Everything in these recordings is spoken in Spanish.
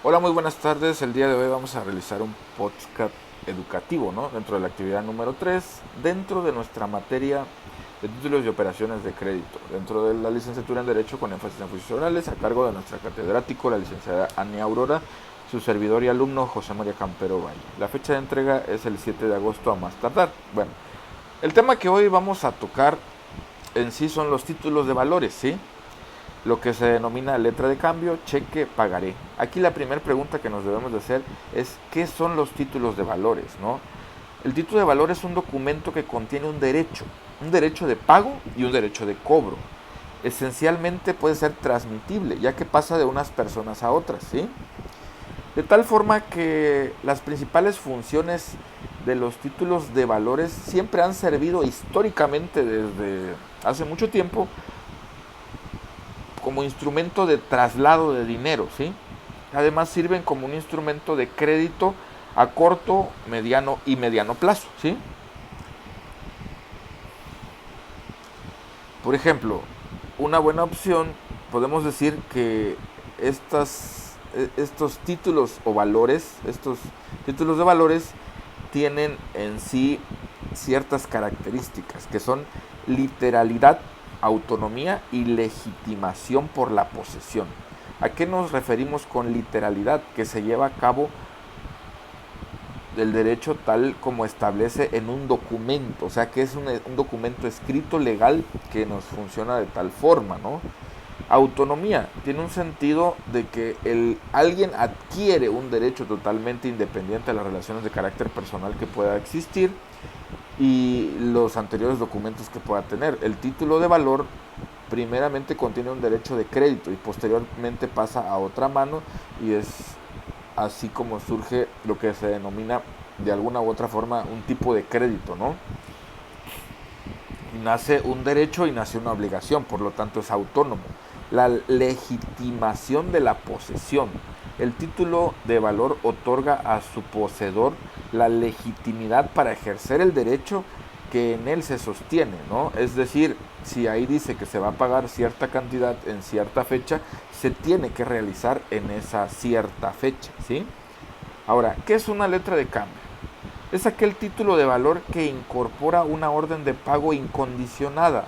Hola, muy buenas tardes. El día de hoy vamos a realizar un podcast educativo, ¿no? Dentro de la actividad número 3, dentro de nuestra materia de títulos y operaciones de crédito, dentro de la licenciatura en Derecho con énfasis en juicios orales, a cargo de nuestra catedrático, la licenciada Ania Aurora, su servidor y alumno José María Campero Valle. La fecha de entrega es el 7 de agosto a más tardar. Bueno, el tema que hoy vamos a tocar en sí son los títulos de valores, ¿sí? Lo que se denomina letra de cambio, cheque, pagaré. Aquí la primera pregunta que nos debemos de hacer es ¿qué son los títulos de valores? ¿No? El título de valor es un documento que contiene un derecho de pago y un derecho de cobro. Esencialmente puede ser transmitible, ya que pasa de unas personas a otras, ¿sí? De tal forma que las principales funciones de los títulos de valores siempre han servido históricamente desde hace mucho tiempo como instrumento de traslado de dinero, ¿sí? Además sirven como un instrumento de crédito a corto, mediano y mediano plazo, ¿sí? Por ejemplo, una buena opción, podemos decir que estos títulos o valores, estos títulos de valores tienen en sí ciertas características que son literalidad, autonomía y legitimación por la posesión. ¿A qué nos referimos con literalidad? Que se lleva a cabo el derecho tal como establece en un documento, o sea que es un documento escrito legal que nos funciona de tal forma, ¿no? Autonomía tiene un sentido de que alguien adquiere un derecho totalmente independiente de las relaciones de carácter personal que pueda existir y los anteriores documentos que pueda tener. El título de valor primeramente contiene un derecho de crédito y posteriormente pasa a otra mano y es así como surge lo que se denomina de alguna u otra forma un tipo de crédito, ¿no? Y nace un derecho y nace una obligación, por lo tanto es autónomo. La legitimación de la posesión. El título de valor otorga a su poseedor la legitimidad para ejercer el derecho que en él se sostiene, ¿no? Es decir, si ahí dice que se va a pagar cierta cantidad en cierta fecha, se tiene que realizar en esa cierta fecha, ¿sí? Ahora, ¿qué es una letra de cambio? Es aquel título de valor que incorpora una orden de pago incondicionada,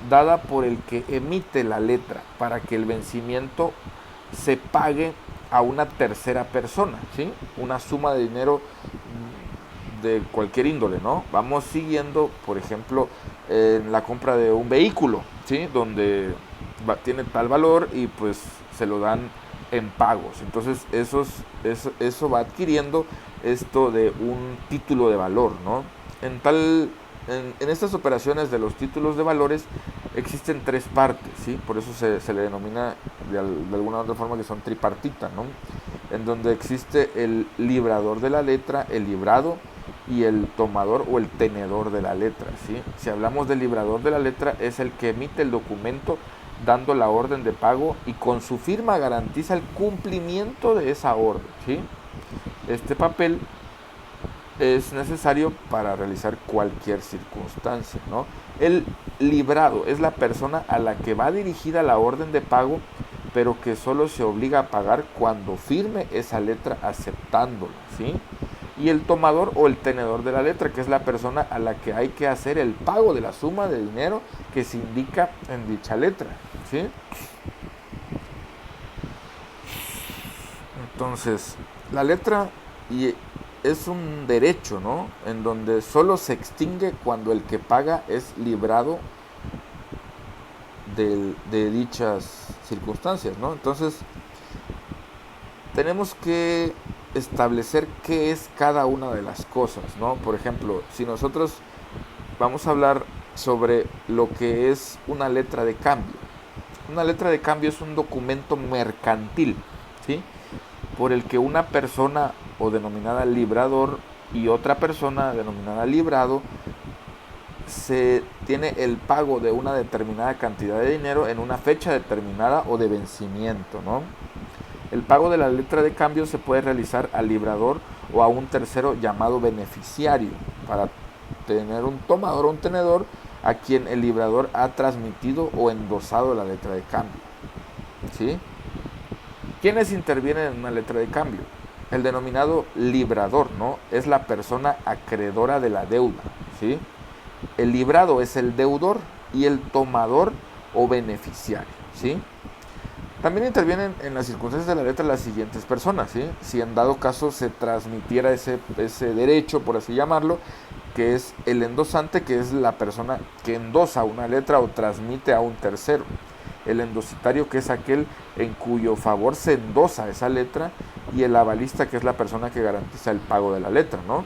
dada por el que emite la letra, para que el vencimiento se pague a una tercera persona, ¿sí? Una suma de dinero de cualquier índole, ¿no? Vamos siguiendo, por ejemplo, en la compra de un vehículo, ¿sí? Donde tiene tal valor y pues se lo dan en pagos. Entonces eso va adquiriendo esto de un título de valor, ¿no? En estas operaciones de los títulos de valores existen tres partes, ¿sí? Por eso se le denomina de alguna otra forma que son tripartitas, ¿no? En donde existe el librador de la letra, el librado y el tomador o el tenedor de la letra, ¿sí? Si hablamos del librador de la letra, es el que emite el documento dando la orden de pago y con su firma garantiza el cumplimiento de esa orden, ¿sí? Este papel es necesario para realizar cualquier circunstancia, ¿no? El librado es la persona a la que va dirigida la orden de pago, pero que solo se obliga a pagar cuando firme esa letra aceptándola, ¿sí? Y el tomador o el tenedor de la letra, que es la persona a la que hay que hacer el pago de la suma de dinero que se indica en dicha letra, ¿sí? Entonces, la letra y es un derecho, ¿no? En donde solo se extingue cuando el que paga es librado de dichas circunstancias, ¿no? Entonces, tenemos que establecer qué es cada una de las cosas, ¿no? Por ejemplo, si nosotros vamos a hablar sobre lo que es una letra de cambio. Una letra de cambio es un documento mercantil, ¿sí? Por el que una persona o denominada librador y otra persona denominada librado se tiene el pago de una determinada cantidad de dinero en una fecha determinada o de vencimiento, ¿no? El pago de la letra de cambio se puede realizar al librador o a un tercero llamado beneficiario para tener un tomador o un tenedor a quien el librador ha transmitido o endosado la letra de cambio, ¿sí? ¿Quiénes intervienen en una letra de cambio? El denominado librador, ¿no? Es la persona acreedora de la deuda, ¿sí? El librado es el deudor y el tomador o beneficiario, ¿sí? También intervienen en las circunstancias de la letra las siguientes personas, ¿sí? Si en dado caso se transmitiera ese derecho, por así llamarlo, que es el endosante, que es la persona que endosa una letra o transmite a un tercero. El endositario, que es aquel en cuyo favor se endosa esa letra, y el avalista, que es la persona que garantiza el pago de la letra, ¿no?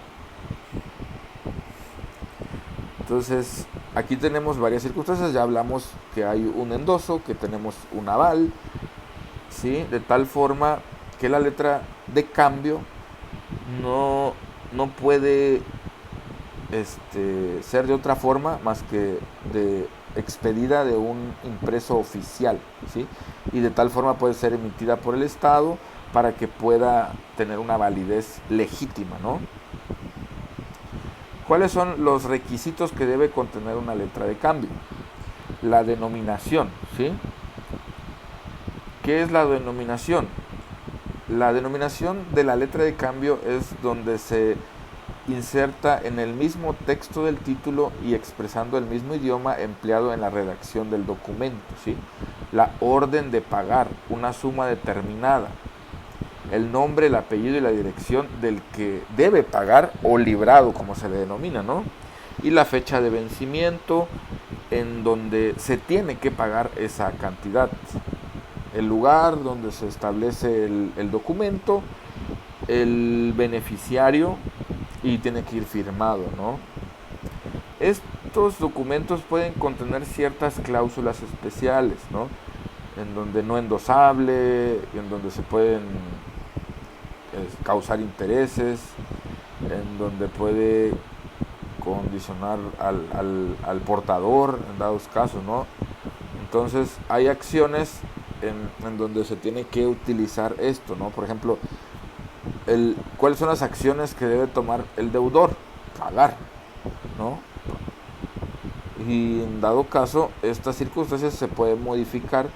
Entonces, aquí tenemos varias circunstancias. Ya hablamos que hay un endoso, que tenemos un aval, ¿sí? De tal forma que la letra de cambio no puede ser de otra forma más que expedida de un impreso oficial, ¿sí? Y de tal forma puede ser emitida por el Estado para que pueda tener una validez legítima, ¿no? ¿Cuáles son los requisitos que debe contener una letra de cambio? La denominación, ¿sí? ¿Qué es la denominación? La denominación de la letra de cambio es donde se inserta en el mismo texto del título y expresando el mismo idioma empleado en la redacción del documento, ¿sí? La orden de pagar, una suma determinada, el nombre, el apellido y la dirección del que debe pagar o librado, como se le denomina, ¿no? Y la fecha de vencimiento en donde se tiene que pagar esa cantidad, el lugar donde se establece el documento, el beneficiario, y tiene que ir firmado, ¿no? Estos documentos pueden contener ciertas cláusulas especiales, ¿no? En donde no endosable, en donde se pueden causar intereses, en donde puede condicionar al portador en dados casos, ¿no? Entonces hay acciones en donde se tiene que utilizar esto, ¿no? Por ejemplo, ¿cuáles son las acciones que debe tomar el deudor? Pagar, ¿no? Y en dado caso, estas circunstancias se pueden modificar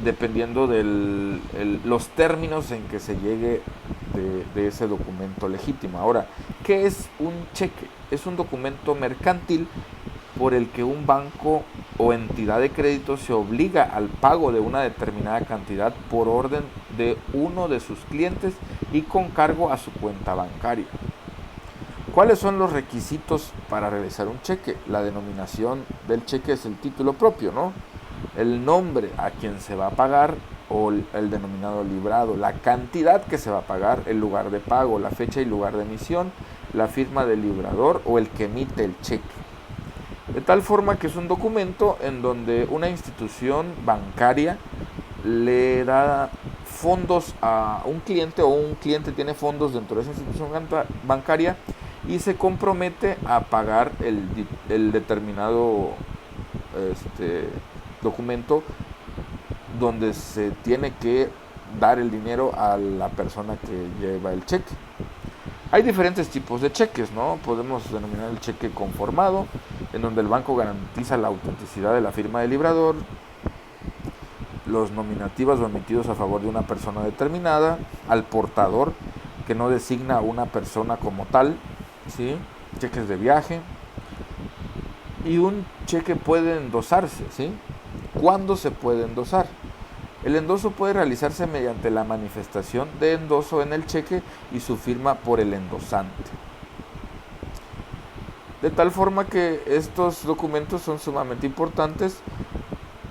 dependiendo de los términos en que se llegue de ese documento legítimo. Ahora, ¿qué es un cheque? Es un documento mercantil por el que un banco o entidad de crédito se obliga al pago de una determinada cantidad por orden de uno de sus clientes y con cargo a su cuenta bancaria. ¿Cuáles son los requisitos para realizar un cheque? La denominación del cheque es el título propio, ¿no? El nombre a quien se va a pagar o el denominado librado, la cantidad que se va a pagar, el lugar de pago, la fecha y lugar de emisión, la firma del librador o el que emite el cheque. De tal forma que es un documento en donde una institución bancaria le da fondos a un cliente o un cliente tiene fondos dentro de esa institución bancaria y se compromete a pagar el determinado documento donde se tiene que dar el dinero a la persona que lleva el cheque. Hay diferentes tipos de cheques, ¿no? Podemos denominar el cheque conformado, en donde el banco garantiza la autenticidad de la firma del librador, los nominativos o emitidos a favor de una persona determinada, al portador, que no designa a una persona como tal, ¿sí? Cheques de viaje, y un cheque puede endosarse, ¿sí? ¿Cuándo se puede endosar? El endoso puede realizarse mediante la manifestación de endoso en el cheque y su firma por el endosante. De tal forma que estos documentos son sumamente importantes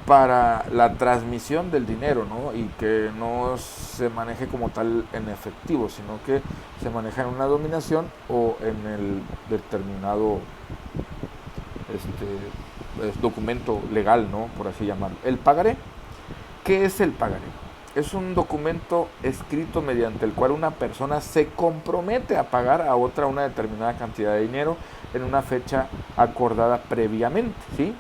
para la transmisión del dinero, ¿no? Y que no se maneje como tal en efectivo, sino que se maneja en una dominación o en el determinado documento legal, ¿no? Por así llamarlo. El pagaré. ¿Qué es el pagaré? Es un documento escrito mediante el cual una persona se compromete a pagar a otra una determinada cantidad de dinero en una fecha acordada previamente, ¿sí?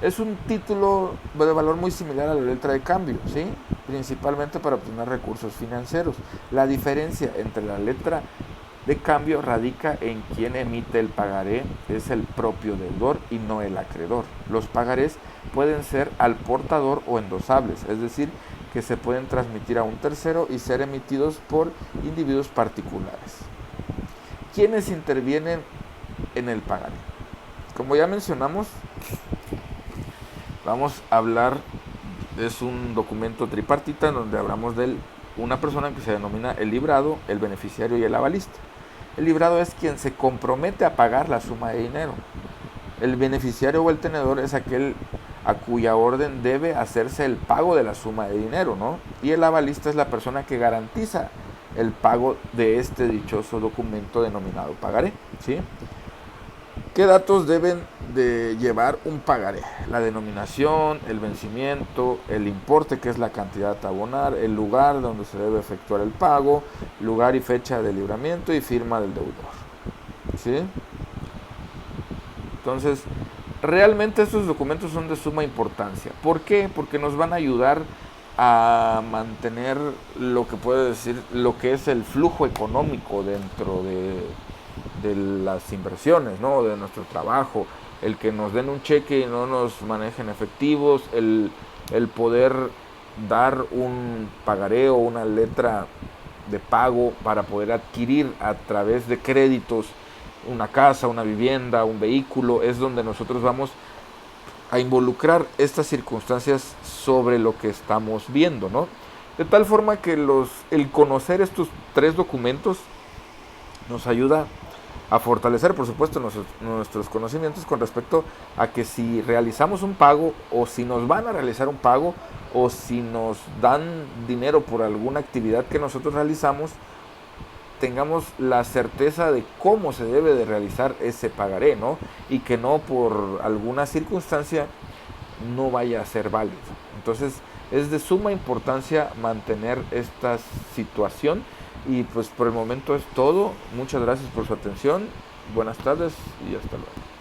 Es un título de valor muy similar a la letra de cambio, ¿sí? Principalmente para obtener recursos financieros. La diferencia entre la letra de cambio radica en quien emite el pagaré, es el propio deudor y no el acreedor. Los pagarés pueden ser al portador o endosables, es decir, que se pueden transmitir a un tercero y ser emitidos por individuos particulares. ¿Quiénes intervienen en el pagaré? Como ya mencionamos, vamos a hablar, es un documento tripartita donde hablamos de una persona que se denomina el librado, el beneficiario y el avalista. El librado es quien se compromete a pagar la suma de dinero. El beneficiario o el tenedor es aquel a cuya orden debe hacerse el pago de la suma de dinero, ¿no? Y el avalista es la persona que garantiza el pago de este dichoso documento denominado pagaré, ¿sí? ¿Qué datos deben de llevar un pagaré? La denominación, el vencimiento, el importe, que es la cantidad a abonar, el lugar donde se debe efectuar el pago, lugar y fecha de libramiento y firma del deudor, ¿sí? Entonces, realmente estos documentos son de suma importancia. ¿Por qué? Porque nos van a ayudar a mantener lo que puede decir, lo que es el flujo económico dentro de las inversiones, ¿no? De nuestro trabajo, el que nos den un cheque y no nos manejen efectivos, el poder dar un pagaré o una letra de pago para poder adquirir a través de créditos una casa, una vivienda, un vehículo, es donde nosotros vamos a involucrar estas circunstancias sobre lo que estamos viendo, ¿no? De tal forma que el conocer estos tres documentos nos ayuda a fortalecer, por supuesto, nuestros conocimientos con respecto a que si realizamos un pago o si nos van a realizar un pago o si nos dan dinero por alguna actividad que nosotros realizamos, tengamos la certeza de cómo se debe de realizar ese pagaré, ¿no? Y que no por alguna circunstancia no vaya a ser válido. Entonces es de suma importancia mantener esta situación y pues por el momento es todo. Muchas gracias por su atención, buenas tardes y hasta luego.